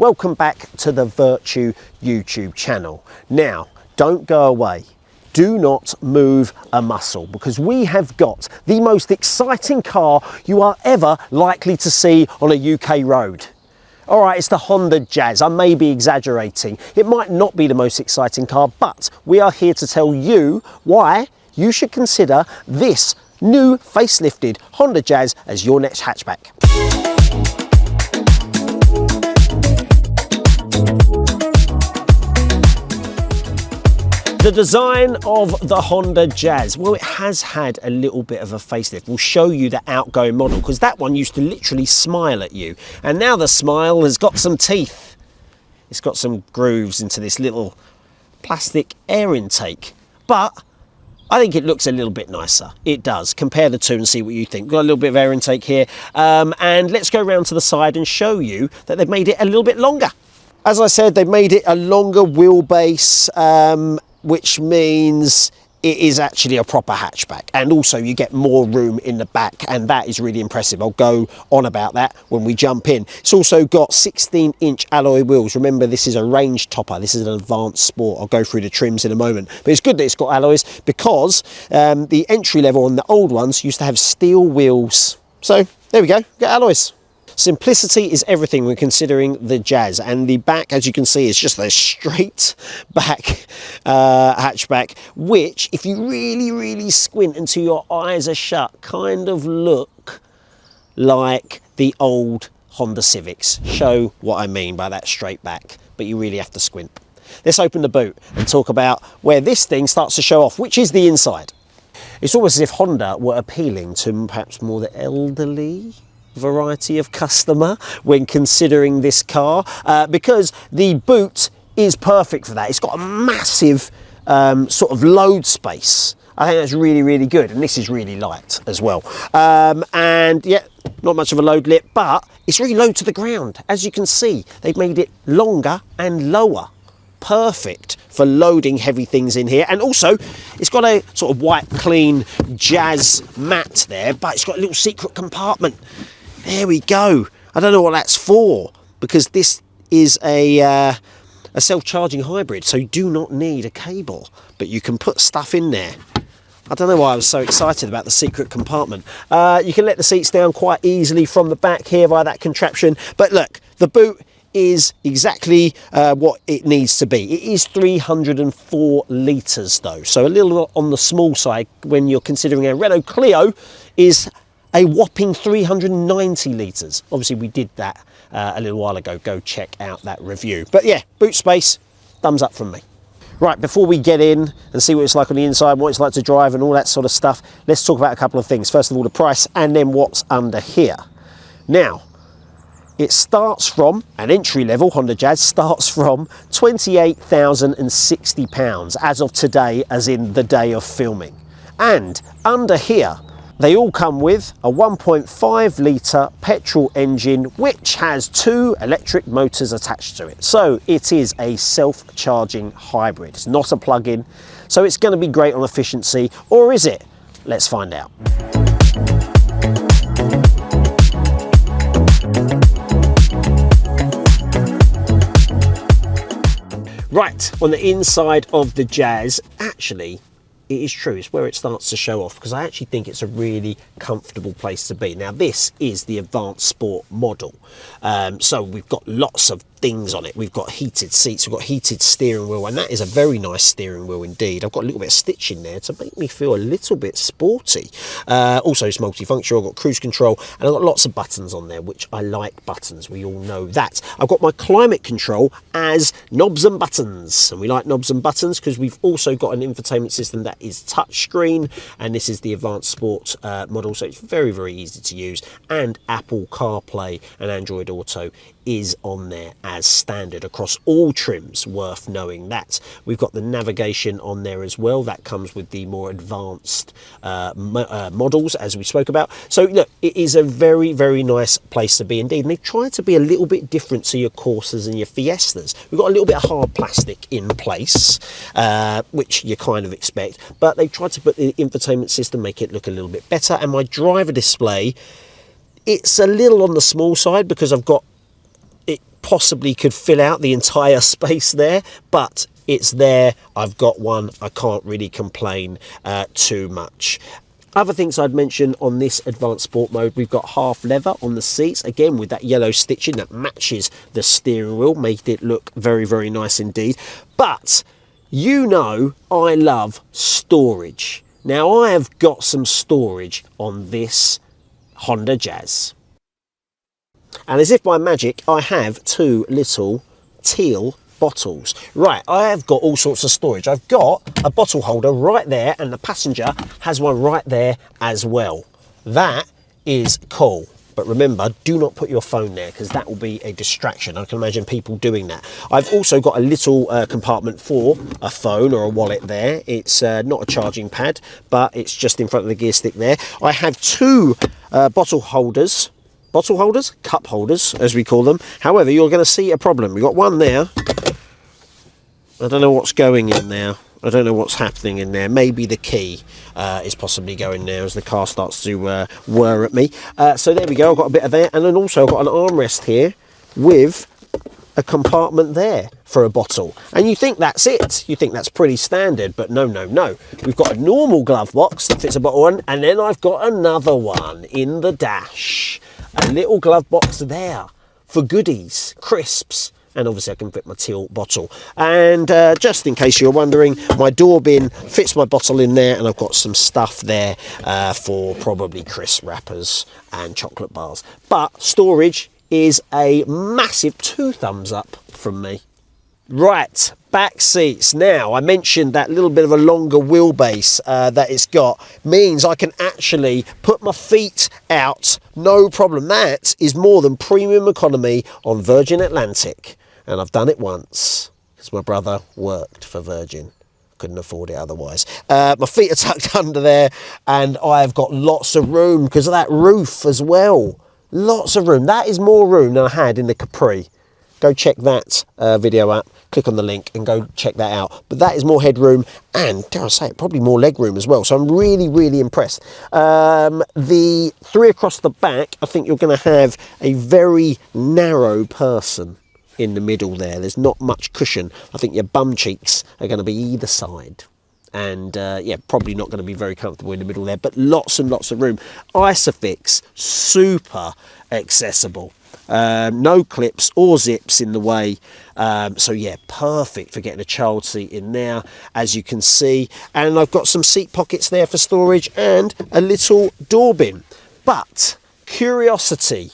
Welcome back to the Vertu YouTube channel. Now, don't go away. Do not move a muscle, because we have got the most exciting car you are ever likely to see on a UK road. All right, it's the Honda Jazz. I may be exaggerating. It might not be the most exciting car, but we are here to tell you why you should consider this new facelifted Honda Jazz as your next hatchback. The design of the Honda Jazz, well, it has had a little bit of a facelift. We'll show you the outgoing model, because that one used to literally smile at you. And now the smile has got some teeth. It's got some grooves into this little plastic air intake. But I think it looks a little bit nicer. It does. Compare the two and see what you think. Got a little bit of air intake here. And let's go around to the side and show you that they've made it a little bit longer. As I said, they've made it a longer wheelbase, which means it is actually a proper hatchback, and also you get more room in the back, and that is really impressive. I'll go on about that when we jump in. It's also got 16-inch alloy wheels. Remember, this is a range topper. This is an advanced sport. I'll go through the trims in a moment, but it's good that it's got alloys, because the entry level on the old ones used to have steel wheels. So there we go, got alloys. Simplicity is everything when considering the Jazz, and the back, as you can see, is just a straight back hatchback, which, if you really squint until your eyes are shut, kind of look like the old Honda Civics. Show what I mean by that straight back, but you really have to squint. Let's open the boot and talk about where this thing starts to show off, which is the inside. It's almost as if Honda were appealing to perhaps more the elderly variety of customer when considering this car, because the boot is perfect for that. It's got a massive sort of load space. I think that's really good, and this is really light as well. And yeah, not much of a load lip, but it's really low to the ground. As you can see, they've made it longer and lower. Perfect for loading heavy things in here. And also, it's got a sort of white clean Jazz mat there, but it's got a little secret compartment. There we go. I don't know what that's for, because this is a self-charging hybrid, so you do not need a cable, but you can put stuff in there. I don't know why I was so excited about the secret compartment. You can let the seats down quite easily from the back here via that contraption. But look, the boot is exactly what it needs to be. It is 304 litres though, so a little on the small side when you're considering a Renault Clio is a whopping 390 litres. Obviously we did that a little while ago. Go check out that review. But yeah, boot space, thumbs up from me. Right, before we get in and see what it's like on the inside, what it's like to drive and all that sort of stuff, let's talk about a couple of things. First of all, the price, and then what's under here. Now, it starts from, an entry-level Honda Jazz starts from £28,060 as of today, as in the day of filming. And under here, they all come with a 1.5 litre petrol engine, which has 2 electric motors attached to it. So it is a self-charging hybrid. It's not a plug-in, so it's going to be great on efficiency. Or is it? Let's find out. Right, on the inside of the Jazz, actually, it is true, it's where it starts to show off, because I actually think it's a really comfortable place to be. Now, this is the advanced sport model, so we've got lots of things on it. We've got heated seats, we've got heated steering wheel, and that is a very nice steering wheel indeed. I've got a little bit of stitching there to make me feel a little bit sporty. Also, it's multifunctional. I've got cruise control, and I've got lots of buttons on there, which I like buttons. We all know that. I've got my climate control as knobs and buttons, and we like knobs and buttons because we've also got an infotainment system that is touchscreen, and this is the advanced sport model, so it's very easy to use. And Apple CarPlay and Android Auto is on there as standard across all trims, worth knowing that. We've got the navigation on there as well. That comes with the more advanced models, as we spoke about. So look, it is a very nice place to be indeed, and they've tried to be a little bit different to your Corsas and your Fiestas. We've got a little bit of hard plastic in place, which you kind of expect, but they've tried to put the infotainment system, make it look a little bit better. And my driver display, it's a little on the small side because I've got it possibly could fill out the entire space there, but it's there. I've got one. I can't really complain too much. Other things I'd mention on this advanced sport mode, we've got half leather on the seats, again with that yellow stitching that matches the steering wheel, made it look very, very nice indeed. But you know I love storage. Now I have got some storage on this Honda Jazz. And as if by magic, I have two little teal bottles. Right, I have got all sorts of storage. I've got a bottle holder right there, and the passenger has one right there as well. That is cool. But remember, do not put your phone there, because that will be a distraction. I can imagine people doing that. I've also got a little compartment for a phone or a wallet there. It's not a charging pad, but it's just in front of the gear stick there. I have two bottle holders, cup holders, as we call them. However, you're going to see a problem. We've got one there. I don't know what's going in there. I don't know what's happening in there. Maybe the key is possibly going there as the car starts to whir at me. So there we go. I've got a bit of there. And then also I've got an armrest here with a compartment there for a bottle. And you think that's it. You think that's pretty standard. But no, no, no. We've got a normal glove box that fits a bottle on. And then I've got another one in the dash. A little glove box there for goodies, crisps. And obviously I can fit my teal bottle. And just in case you're wondering, my door bin fits my bottle in there, and I've got some stuff there for probably crisp wrappers and chocolate bars. But storage is a massive 2 thumbs up from me. Right, back seats. Now, I mentioned that little bit of a longer wheelbase that it's got means I can actually put my feet out, no problem. That is more than premium economy on Virgin Atlantic. And I've done it once, because my brother worked for Virgin. Couldn't afford it otherwise. My feet are tucked under there, and I've got lots of room because of that roof as well. Lots of room. That is more room than I had in the Capri. Go check that video out. Click on the link and go check that out. But that is more headroom and, dare I say it, probably more legroom as well. So I'm really, really impressed. The 3 across the back, I think you're going to have a very narrow person in the middle there. There's not much cushion. I think your bum cheeks are going to be either side. And yeah, probably not going to be very comfortable in the middle there, but lots and lots of room. Isofix, super accessible. No clips or zips in the way. So yeah, perfect for getting a child seat in there, as you can see. And I've got some seat pockets there for storage and a little door bin. But curiosity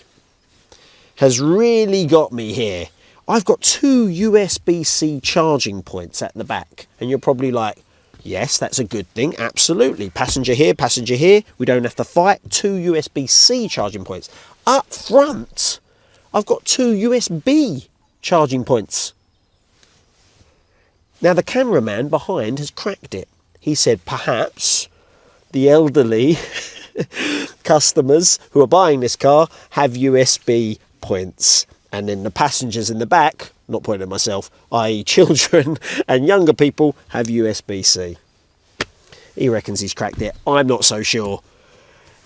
has really got me here. I've got 2 USB-C charging points at the back. And you're probably like, yes, that's a good thing. Absolutely. Passenger here. We don't have to fight. 2 USB-C charging points. Up front, I've got 2 USB charging points. Now, the cameraman behind has cracked it. He said perhaps the elderly customers who are buying this car have USB points. And then the passengers in the back, not pointing at myself, i.e. children and younger people, have USB-C. He reckons he's cracked it. I'm not so sure.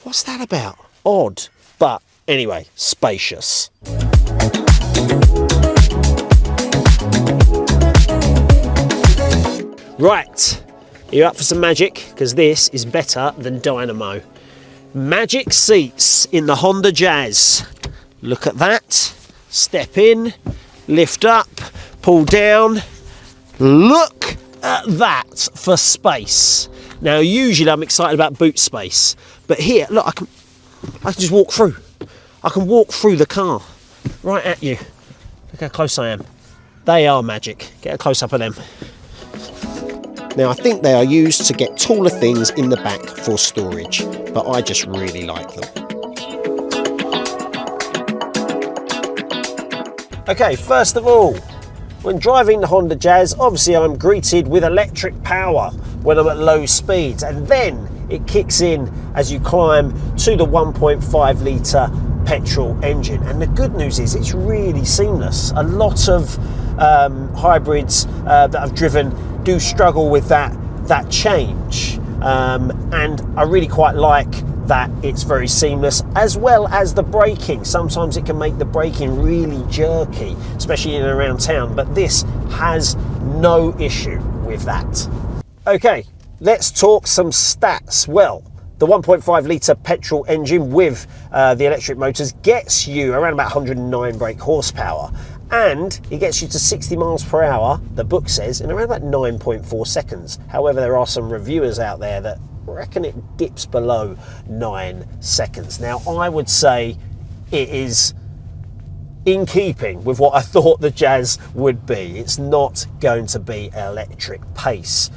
What's that about? Odd. But anyway, spacious. Right, you up for some magic? Because this is better than dynamo. Magic seats in the Honda Jazz. Look at that. Step in, lift up, pull down. Look at that for space. Now, usually I'm excited about boot space, but here, look, I can just walk through. I can walk through the car, right at you. Look how close I am. They are magic. Get a close up of them. Now, I think they are used to get taller things in the back for storage, but I just really like them. Okay, first of all, when driving the Honda Jazz, obviously I'm greeted with electric power when I'm at low speeds, and then it kicks in as you climb to the 1.5 litre petrol engine. And the good news is it's really seamless. A lot of hybrids that I've driven do struggle with that change. and I really quite like that it's very seamless, as well as the braking. Sometimes it can make the braking really jerky, especially in and around town, but this has no issue with that. Okay, let's talk some stats. Well, the 1.5 litre petrol engine with the electric motors gets you around about 109 brake horsepower, and it gets you to 60 miles per hour, the book says, in around about 9.4 seconds. However, there are some reviewers out there that reckon it dips below 9 seconds. Now, I would say it is in keeping with what I thought the Jazz would be. It's not going to be electric pace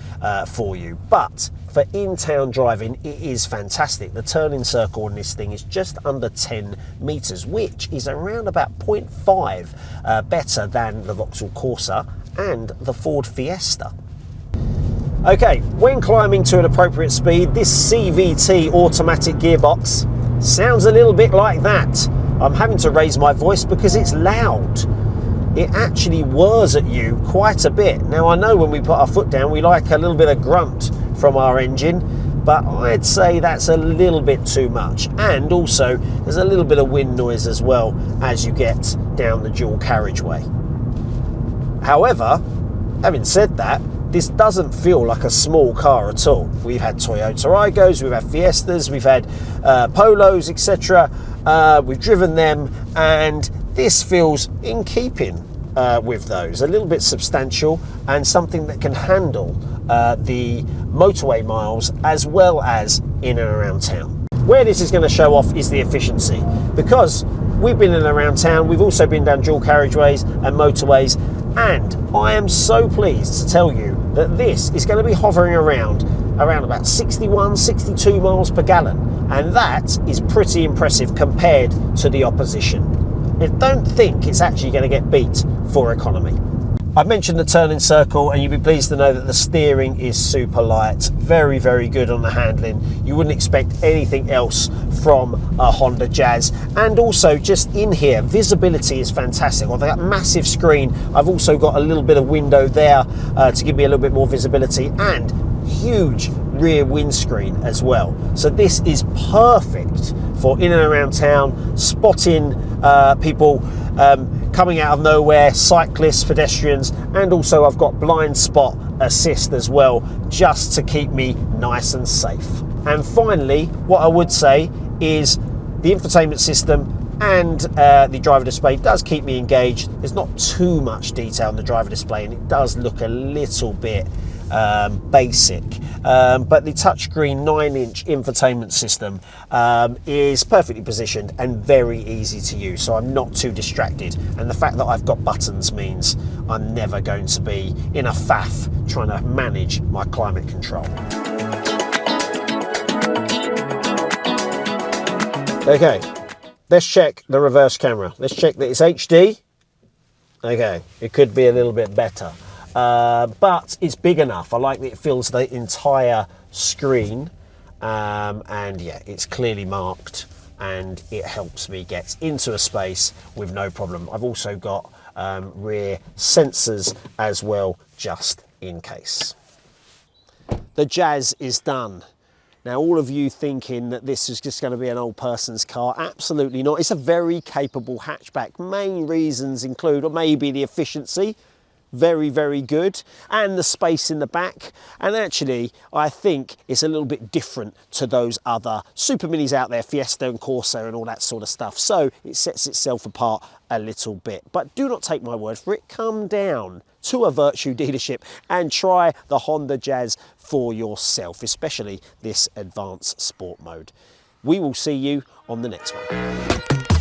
for you, but for in-town driving, it is fantastic. The turning circle on this thing is just under 10 meters, which is around about 0.5 better than the Vauxhall Corsa and the Ford Fiesta. Okay, when climbing to an appropriate speed, this CVT automatic gearbox sounds a little bit like that. I'm having to raise my voice because it's loud. It actually whirs at you quite a bit. Now, I know when we put our foot down, we like a little bit of grunt from our engine, but I'd say that's a little bit too much. And also, there's a little bit of wind noise as well as you get down the dual carriageway. However, having said that, this doesn't feel like a small car at all. We've had Toyota Aigos, we've had Fiestas, we've had Polos, etc. We've driven them, and this feels in keeping with those. A little bit substantial and something that can handle the motorway miles as well as in and around town. Where this is going to show off is the efficiency, because we've been in and around town, we've also been down dual carriageways and motorways, and I am so pleased to tell you that this is going to be hovering around about 61, 62 miles per gallon, and that is pretty impressive compared to the opposition. I don't think it's actually going to get beat for economy. I've mentioned the turning circle, and you'll be pleased to know that the steering is super light. Very, very good on the handling. You wouldn't expect anything else from a Honda Jazz. And also, just in here, visibility is fantastic. On that massive screen, I've also got a little bit of window there to give me a little bit more visibility, and huge rear windscreen as well. So this is perfect for in and around town, spotting people coming out of nowhere, cyclists, pedestrians, and also I've got blind spot assist as well, just to keep me nice and safe. And finally, what I would say is the infotainment system and the driver display does keep me engaged. There's not too much detail in the driver display, and it does look a little bit basic, but the touchscreen 9-inch infotainment system is perfectly positioned and very easy to use, so I'm not too distracted, and the fact that I've got buttons means I'm never going to be in a faff trying to manage my climate control. Okay, let's check the reverse camera. Let's check that it's HD. Okay, it could be a little bit better. But it's big enough. I like that it fills the entire screen, and yeah, it's clearly marked, and it helps me get into a space with no problem. I've also got rear sensors as well, just in case. The Jazz is done. Now, all of you thinking that this is just going to be an old person's car, absolutely not. It's a very capable hatchback. Main reasons include, or maybe the efficiency, very, very good, and the space in the back. And actually, I think it's a little bit different to those other super minis out there, Fiesta and Corsa and all that sort of stuff. So it sets itself apart a little bit. But do not take my word for it. Come down to a Vertu dealership and try the Honda Jazz for yourself, especially this advanced sport mode. We will see you on the next one.